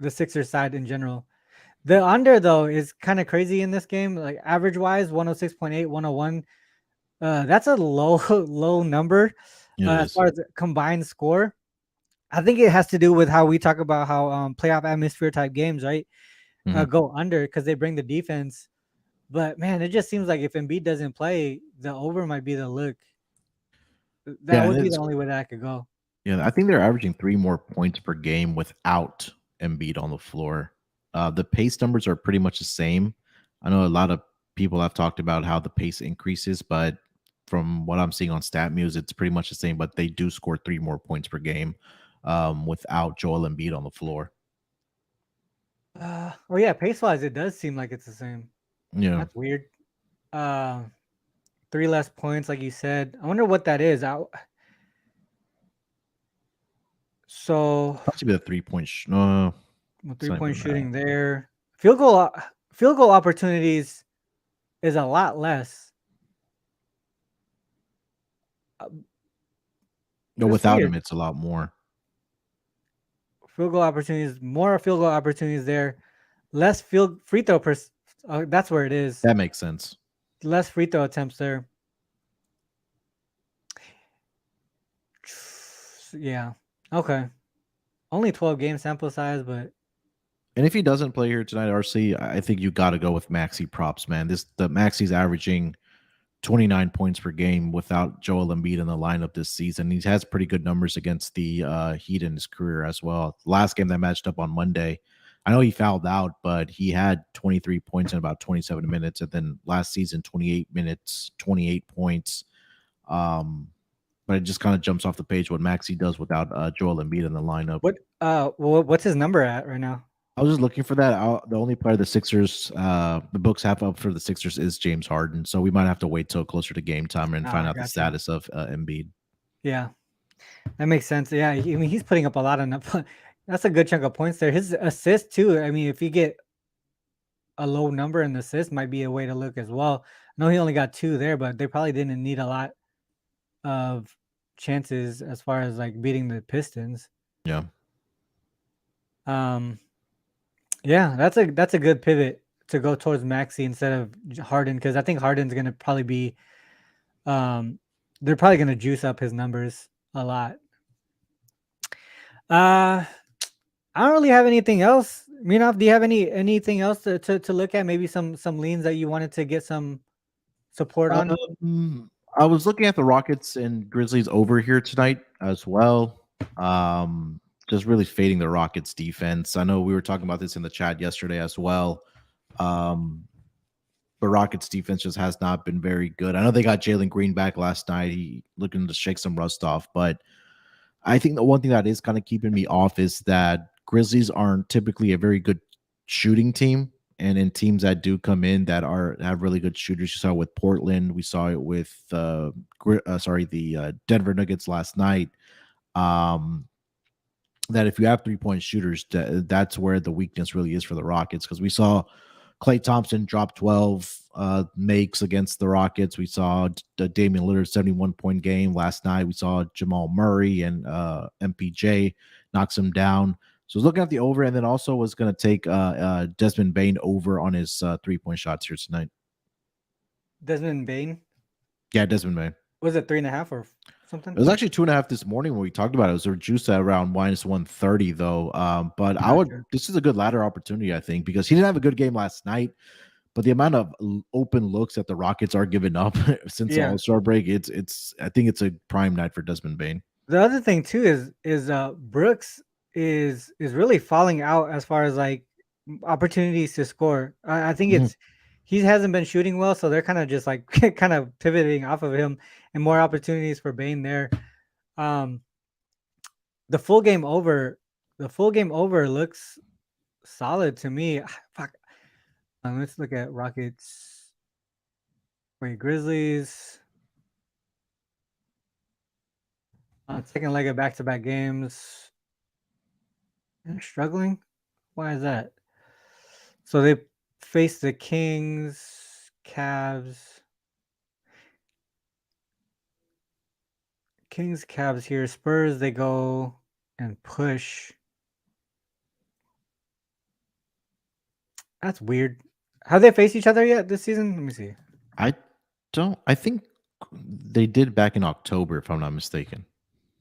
Sixers side in general. The under though is kind of crazy in this game. Like average wise, 106.8, 101. That's a low low number It as is. far as the combined score. I think it has to do with how we talk about how playoff atmosphere type games, right? Mhm. Go under because they bring the defense. But man, it just seems like if Embiid doesn't play, the over might be the look. That Yeah, and would be it's the only way that I could go. yeah, I think they're averaging 3 more points per game without Embiid on the floor. The pace numbers are pretty much the same. I know a lot of people have talked about how the pace increases, but from what I'm seeing on StatMuse, it's pretty much the same, but they do score 3 more points per game without Joel Embiid on the floor. Oh yeah, pace wise, it does seem like it's the same. Yeah. That's weird. Uh, 3 less points, like you said. I wonder what that is. So Possibly the 3 point. No, well, it's three not point even that. shooting there. Field goal opportunities is a lot less. Uh, No, that's without him, weird. it's a lot more. Field goal opportunities, more field goal opportunities there. Less field free throw that's where it is. That makes sense. Less free throw attempts there. Yeah. Okay. Only 12 game sample size, but And if he doesn't play here tonight, RC, I think you got to go with Maxi props, man. The Maxi's averaging 29 points per game without Joel Embiid in the lineup this season. He has pretty good numbers against the Heat in his career as well. Last game that matched up on Monday, I know he fouled out, but he had 23 points in about 27 minutes. And then last season, 28 minutes, 28 points. Um, but it just kind of jumps off the page what Maxi does without Joel Embiid in the lineup. what's his number at right now? I was just looking for that. The only player the Sixers, the books have up for the Sixers is James Harden. So we might have to wait till closer to game time and find Ah, out the gotcha. status of Embiid. Yeah, that makes sense. Yeah, I mean he's putting up a lot of that's a good chunk of points there. His assist too. I mean, if you get a low number in the assist, might be a way to look as well. I know he only got 2 there, but they probably didn't need a lot of chances as far as like beating the Pistons. Yeah. Um, yeah, that's a good pivot to go towards Maxi instead of Harden, because I think Harden's gonna probably be they're probably gonna juice up his numbers a lot. Uh I don't really have anything else. Minov, do you have anything else to look at? Maybe some leans that you wanted to get some support on? I was looking at the Rockets and Grizzlies over here tonight as well. Just really fading the Rockets defense. I know we were talking about this in the chat yesterday as well. Um, but Rockets defense just has not been very good. I know they got Jalen Green back last night. He looking to shake some rust off, but I think the one thing that is kind of keeping me off is that Grizzlies aren't typically a very good shooting team. and in teams that do come in that have really good shooters. You saw it with Portland. We saw it with the Denver Nuggets last night. That if you have 3-point shooters, that's where the weakness really is for the Rockets, because we saw Klay Thompson drop 12 makes against the Rockets. We saw Damian Lillard 71-point game last night. We saw Jamal Murray and MPJ knocks him down. So I was looking at the over, and then also was going to take Desmond Bane over on his 3-point shots here tonight. Desmond Bane? Yeah, Desmond Bane. Was it 3.5 or something? It was actually 2.5 this morning when we talked about it. It was reduced at around -130 though. But this is a good ladder opportunity, I think, because he didn't have a good game last night. But the amount of open looks that the Rockets are giving up since the All-Star break, I think it's a prime night for Desmond Bane. The other thing too is Brooks is really falling out as far as like opportunities to score. I think it's he hasn't been shooting well, so they're kind of just like kind of pivoting off of him, and more opportunities for Bane there. The full game over looks solid to me. Fuck. Let's look at Rockets. Wait, Grizzlies. Second leg of back-to-back games. They're struggling. Why is that? So they face the Kings, Cavs. Kings, Cavs here. Spurs, they go and push. That's weird. Have they faced each other yet this season? Let me see. I think they did back in October, if I'm not mistaken.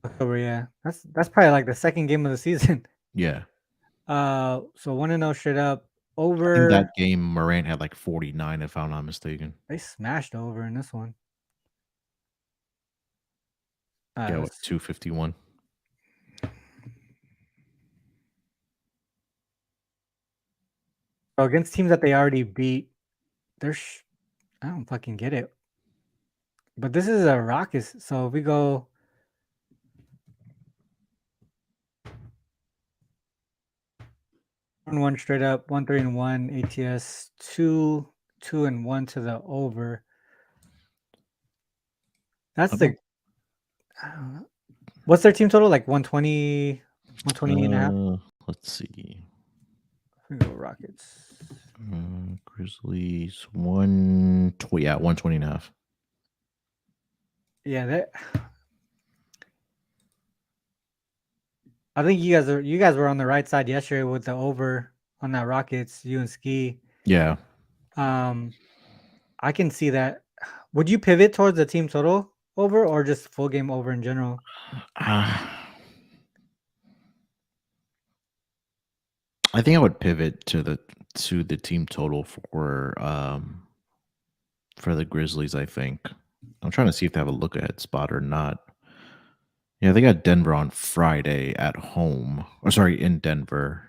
October, yeah. That's probably like the second game of the season. Yeah. So 1-0 straight up. I Over. think that game Morant had like 49, if I'm not mistaken. They smashed over in this one. Yeah, what, 251. So against teams that they already beat, I don't fucking get it. But this is a Rockets, so if we go 1-1 straight up, 1-3-1 ATS, 2-2-1 to the over. That's what's their team total? Like 120, 120 and a half? Let's see. We go Rockets. Grizzlies 120, 120 and a half. Yeah, I think you guys were on the right side yesterday with the over on that Rockets, you and Ski. Yeah. I can see that. Would you pivot towards the team total over or just full game over in general? I think I would pivot to the team total for the Grizzlies, I think. I'm trying to see if they have a look ahead spot or not. Yeah, they got Denver on Friday at home. Or sorry, in Denver.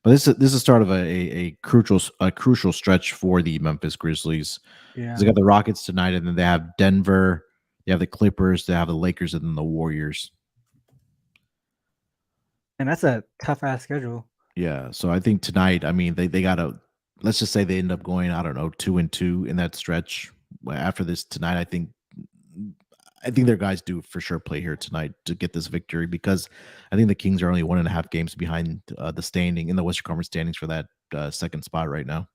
But this is the start of a crucial stretch for the Memphis Grizzlies. Yeah. They got the Rockets tonight, and then they have Denver, they have the Clippers, they have the Lakers, and then the Warriors. And that's a tough ass schedule. Yeah. So I think tonight, I mean, they gotta, let's just say they end up going, I don't know, 2-2 in that stretch. After this tonight, I think their guys do for sure play here tonight to get this victory, because I think the Kings are only 1.5 games behind the standing in the Western Conference standings for that second spot right now.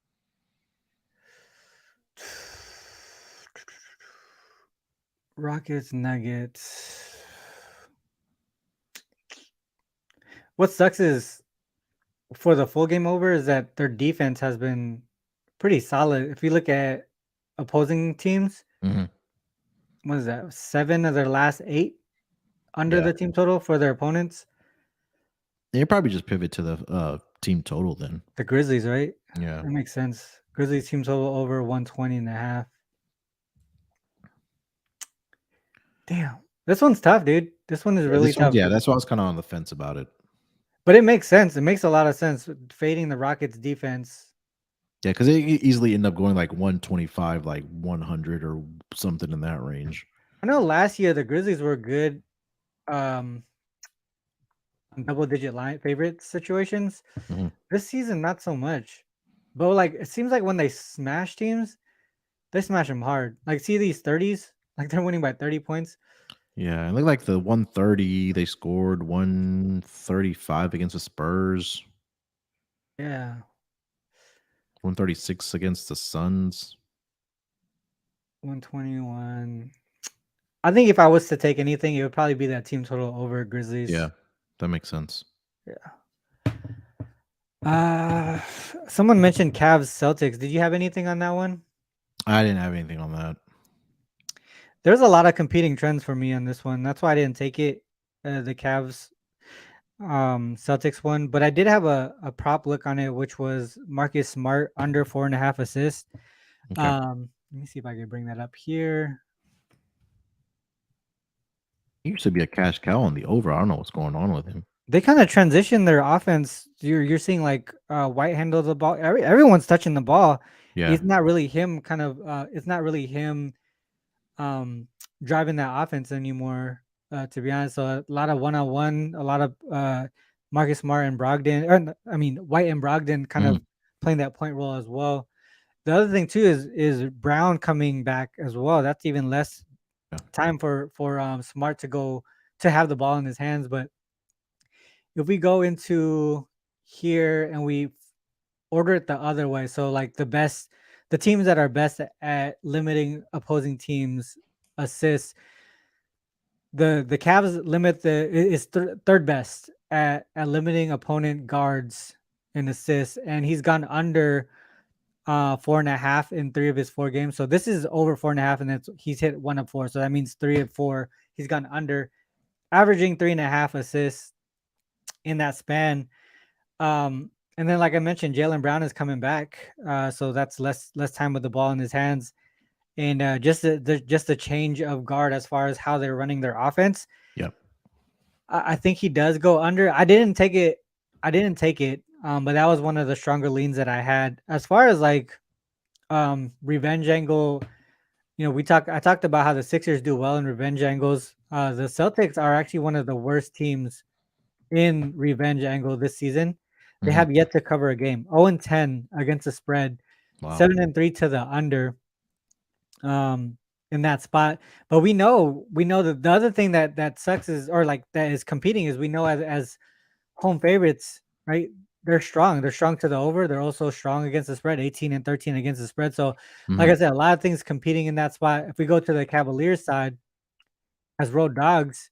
Rockets, Nuggets. What sucks is for the full game over is that their defense has been pretty solid. If you look at opposing teams, what is that? 7 of their last 8 under the team total for their opponents. They probably just pivot to the team total then. The Grizzlies, right? Yeah, that makes sense. Grizzlies team total over 120.5. Damn, this one's tough, dude. This one is really tough. Yeah, that's why I was kind of on the fence about it. But it makes sense. It makes a lot of sense. Fading the Rockets defense. Yeah, because they easily end up going like 125, like 100 or something in that range. I know last year the Grizzlies were good double-digit line favorite situations. This season, not so much. But like it seems like when they smash teams, they smash them hard. Like see these 30s, like they're winning by 30 points. Yeah, it looked like the 130 they scored 135 against the Spurs, Yeah, 136 against the Suns. 121. I think if I was to take anything, it would probably be that team total over Yeah, Grizzlies. that makes sense. Yeah. Someone mentioned Cavs Celtics. Did you have anything on that one? I didn't have anything on that. There's a lot of competing trends for me on this one. That's why I didn't take it. The Cavs Celtics one, but I did have a prop look on it, which was Marcus Smart under 4.5 assists. Okay. Let me see if I can bring that up here. He used to be a cash cow on the over. I don't know what's going on with him. They kind of transition their offense. You're seeing like White handle the ball. Everyone's touching the ball. Yeah. It's not really him. Kind of. It's not really him um driving that offense anymore. To be honest, so a lot of one-on-one, a lot of Marcus Smart and Brogdon, or I mean White and Brogdon, kind Mhm. of playing that point role as well. The other thing too is Brown coming back as well. That's even less Yeah. time for Smart to go to have the ball in his hands. But if we go into here and we order it the other way, so like the teams that are best at limiting opposing teams assists, the Cavs limit is third best at limiting opponent guards in assists, and he's gone under 4.5 in 3 of his 4 games. So this is over 4.5, and he's hit 1 of 4. So that means 3 of 4 he's gone under, averaging 3.5 assists in that span. And then, like I mentioned, Jaylen Brown is coming back, so that's less time with the ball in his hands, and just the change of guard as far as how they're running their offense. Yep. I think he does go under. I didn't take it. But that was one of the stronger leans that I had. As far as like revenge angle, I talked about how the Sixers do well in revenge angles. The Celtics are actually one of the worst teams in revenge angle this season. They Mhm. have yet to cover a game. 0-10 against the spread, Wow. 7-3 to the under. In that spot. But we know that the other thing that sucks is, or like that is competing, is we know as home favorites, right? They're strong. They're strong to the over. They're also strong against the spread, 18 and 13 against the spread. So, like Mhm. I said, a lot of things competing in that spot. If we go to the Cavaliers side as road dogs,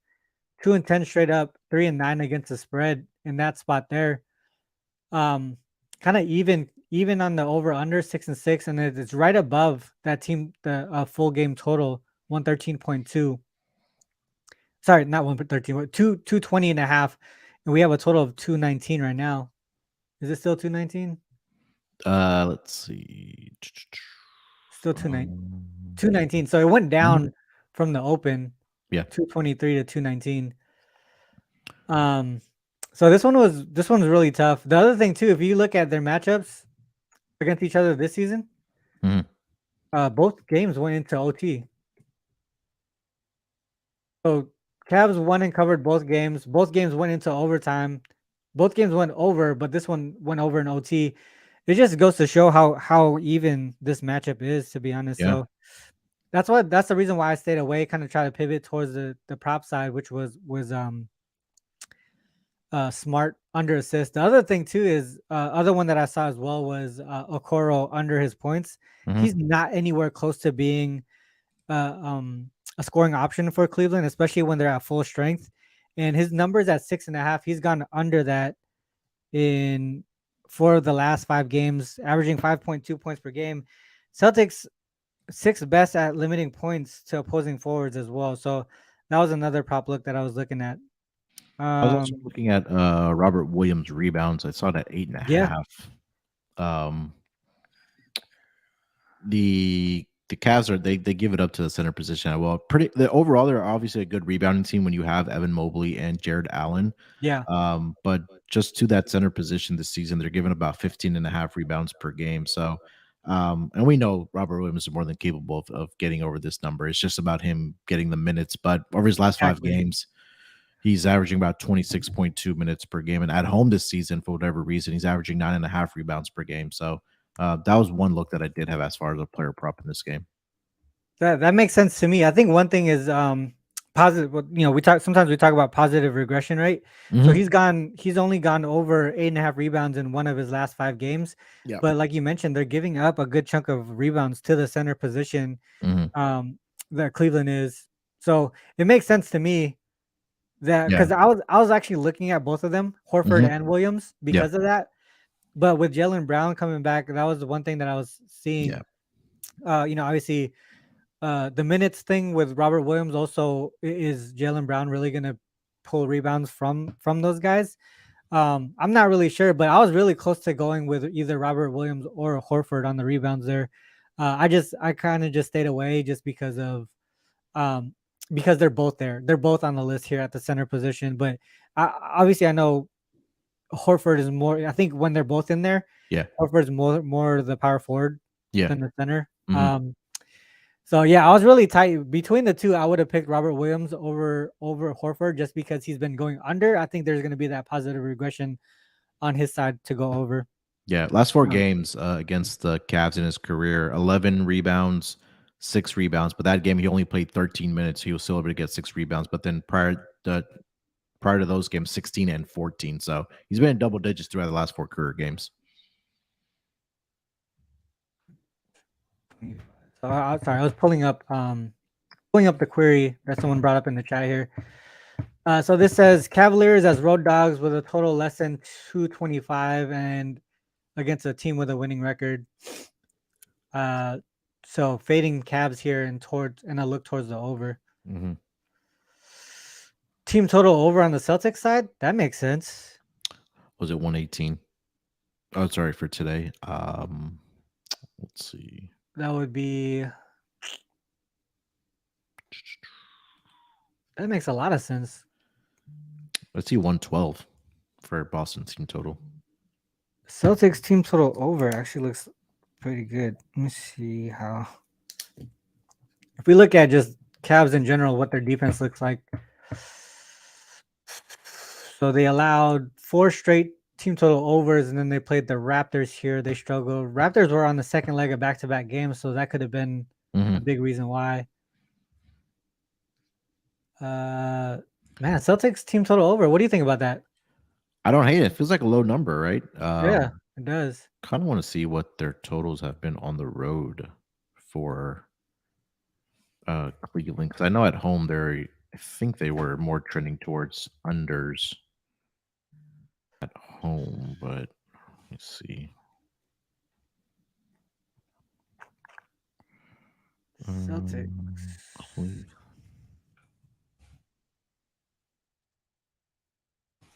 2-10 straight up, 3-9 against the spread in that spot there. Um, Kind of even on the over under 6-6, and it's right above that team the full game total 113.2. Sorry, not 113, 220.5, and we have a total of 219 right now. Is it still 219? Let's see. Still Um, 219. So it went mhm. down from the open, Yeah. 223 to 219. Um, so this one's really tough. The other thing too, if you look at their matchups against each other this season, Mhm. both games went into OT. So Cavs won and covered both games. Both games went into overtime. Both games went over, but this one went over in OT. It just goes to show how even this matchup is, to be honest. Yeah. So that's the reason why I stayed away, kind of try to pivot towards the prop side, which was Smart under assist. The other thing too is other one that I saw as well was Okoro under his points. He's Mhm. not anywhere close to being uh, um, a scoring option for Cleveland, especially when they're at full strength. And his numbers at 6.5, he's gone under that in for the last 5 games, averaging 5.2 points per game. Celtics sixth best at limiting points to opposing forwards as well. So that was another prop look that I was looking at. I was also Um, looking at Robert Williams rebounds. I saw that eight and a yeah, half. Um, the Cavs they give it up to the center position. Well, overall they're obviously a good rebounding team when you have Evan Mobley and Jared Allen. yeah, But just to that center position this season, they're giving about 15 and a half rebounds per game. So, and we know Robert Williams is more than capable of getting over this number. It's just about him getting the minutes. But over his last 5 games, he's averaging about 26.2 minutes per game. And at home this season, for whatever reason, he's averaging 9.5 rebounds per game. So That was one look that I did have as far as a player prop in this game. That makes sense to me. I think one thing is positive. We talk sometimes we talk about positive regression, right? So Mm-hmm. he's only gone over 8.5 rebounds in one of his last 5 games. Yeah. But like you mentioned, they're giving up a good chunk of rebounds to the center position. Mm-hmm. That Cleveland is. So it makes sense to me that Yeah. because I was actually looking at both of them, Horford Mm-hmm. and Williams, Yeah. because of that. But with Jalen Brown coming back, that was the one thing that I was Yeah. seeing. Obviously, the minutes thing with Robert Williams also is Jalen Brown really gonna pull rebounds from those guys? I'm not really sure, but I was really close to going with either Robert Williams or Horford on the rebounds there. I kind of just stayed away just um because they're both there. They're both on the list here at the center position, but obviously I know Horford is more. I think when they're both in there, Yeah. Horford's more the power forward Yeah. than the center. Mm-hmm. So yeah, I was really tight between the two. I would have picked Robert Williams over Horford just because he's been going under. I think there's going to be that positive regression on his side to go over. Yeah. Last four Um, games against the Cavs in his career, 11 rebounds, 6 rebounds. But that game, he only played 13 minutes. He was still able to get 6 rebounds. But then prior to those games, 16 and 14. So he's been in double digits throughout the last 4 career games. sorry, I was pulling up the query that someone brought up in the chat here. So this says Cavaliers as road dogs with a total less than 225 and against a team with a winning record. So fading Cavs here and I look towards the over. Mm-hmm. Team total over on the Celtics side. That makes sense. Was it 118? Oh, sorry for today. Let's see. That would be. That makes a lot of sense. Let's see 112 for Boston team total. Celtics team total over actually looks pretty good. Let me see how. If we look at just Cavs in general, what their defense looks like. So they allowed 4 straight team total overs, and then they played the Raptors here. They struggled. Raptors were on the second leg of back-to-back games, so that could have been a big reason why. Man, Celtics team total over. What do you think about that? I don't hate it. It feels like a low number, right? Yeah, it does. Kind of want to see what their totals have been on the road for Cleveland, because I know at home I think they were more trending towards unders at home, but let's see. Celtics. Cleveland.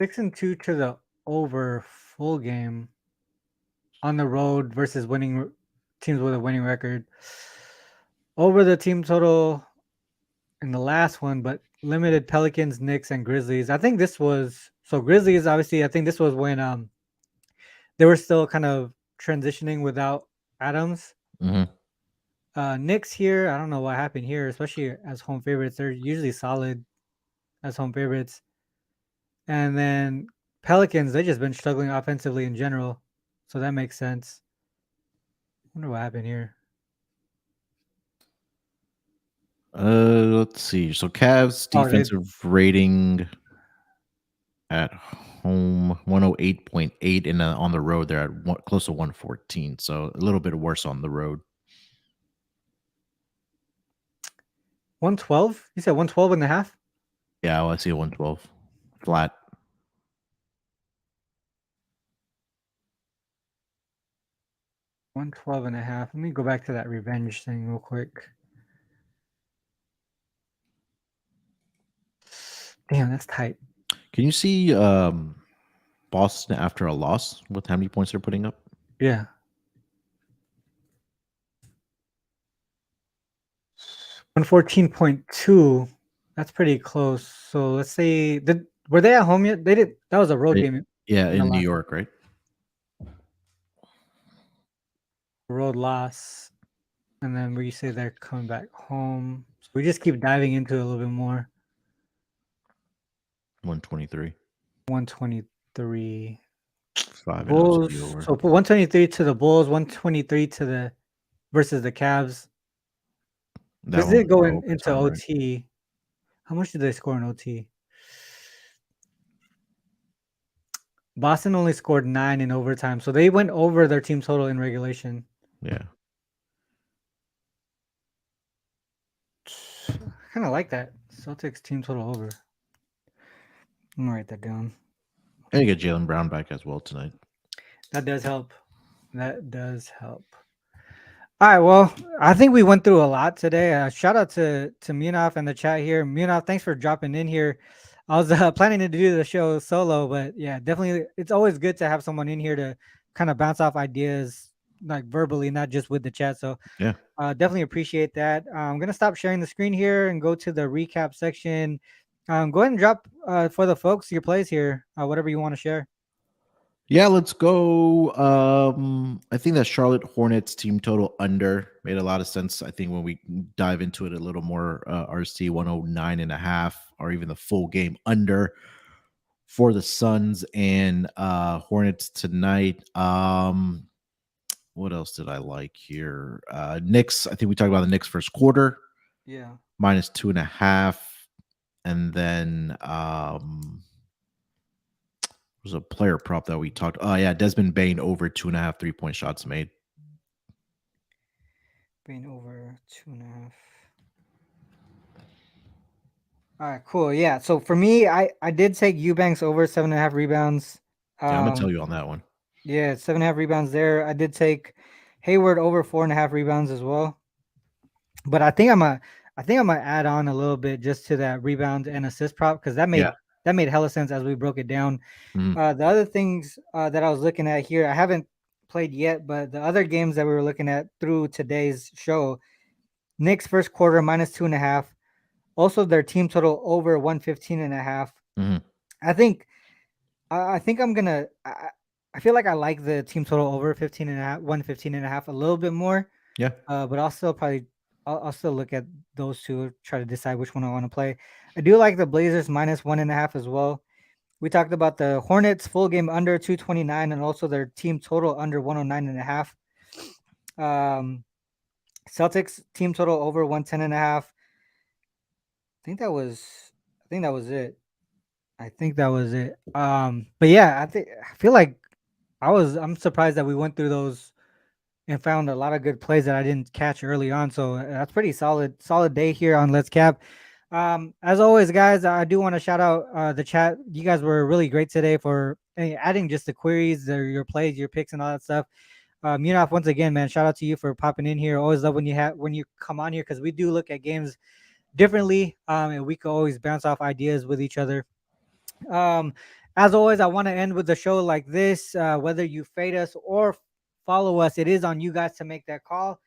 6-2 to the over full game on the road versus winning teams with a winning record. Over the team total in the last one, but limited Pelicans, Knicks, and Grizzlies. I think this was so Grizzlies. Obviously, I think this was when they were still kind of transitioning without Adams. Mm-hmm. Knicks here, I don't know what happened here, especially as home favorites. They're usually solid as home favorites. And then Pelicans, they've just been struggling offensively in general. So that makes sense. I wonder what happened here. Let's see. So Cavs defensive rating at home 108.8, and on the road they're at close to 114. So a little bit worse on the road. 112? You said 112 and a half? Yeah, I see a 112 flat. 112 and a half. Let me go back to that revenge thing real quick. Damn, that's tight. Can you see Boston after a loss with how many points they're putting up? Yeah. 114.2. That's pretty close. So let's say were they at home yet? They did. That was a road game. Yeah, in New York, right? Road loss. And then where you say they're coming back home. So we just keep diving into it a little bit more. 123. 123. 5-0 to the Bulls. over. So put 123 to the Bulls, 123 to the versus the Cavs. That This one did was go more into overtime, right? OT. How much did they score in OT? Boston only scored 9 in overtime, so they went over their team total in regulation. Yeah. Kind of like that. Celtics team total over. I'm gonna write that down. And you get Jalen Brown back as well tonight. That does help. That does help. All right. Well, I think we went through a lot today. Shout out to Munaf and the chat here. Munaf, thanks for dropping in here. I was planning to do the show solo, but yeah, definitely, it's always good to have someone in here to kind of bounce off ideas like verbally, not just with the chat. So Yeah. definitely appreciate that. I'm gonna stop sharing the screen here and go to the recap section. Go ahead and drop for the folks your plays here, whatever you want to share. Yeah, let's go. I think that Charlotte Hornets team total under made a lot of sense. I think when we dive into it a little more, RC 109.5, or even the full game under for the Suns and Hornets tonight. What else did I like here? Knicks. I think we talked about the Knicks first quarter Yeah. -2.5, and then was a player prop that we talked. Oh yeah, Desmond Bain over 2.5 3-point shots made. Being over 2.5. All right, cool. Yeah. So for me, I did take Eubanks over 7.5 rebounds. Yeah, I'm gonna tell Um, you on that one. yeah, 7.5 rebounds there. I did take Hayward over 4.5 rebounds as well. But I think I'm gonna add on a little bit just to that rebound and assist prop because Yeah. that made hella sense as we broke it down. Mhm. The other things that I was looking at here, I haven't played yet, but the other games that we were looking at through today's show, Knicks first quarter -2.5. Also, their team total over 115.5. Mhm. I think I think I'm gonna. I feel like I like the team total over 15.5, 115.5 a little bit more. Yeah. But I'll still probably I'll still look at those two, try to decide which one I want to play. I do like the Blazers -1.5 as well. We talked about the Hornets full game under 229 and also their team total under 109.5. Um, Celtics team total over 110.5. I think that was it. I think that was it. But yeah, I feel like I'm surprised that we went through those and found a lot of good plays that I didn't catch early on. So that's pretty solid day here on Let's Cap. As always, guys, I do want to shout out the chat. You guys were really great today for adding just the queries, your plays, your picks, and all that stuff. Munaf, once again, man, shout out to you for popping in here. Always love when you come on here because we do look at games differently, and we can always bounce off ideas with each other. Um, as always, I want to end with the show like this. Whether you fade us or follow us, it is on you guys to make that call.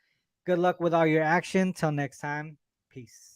Good luck with all your action. Till next time. Peace.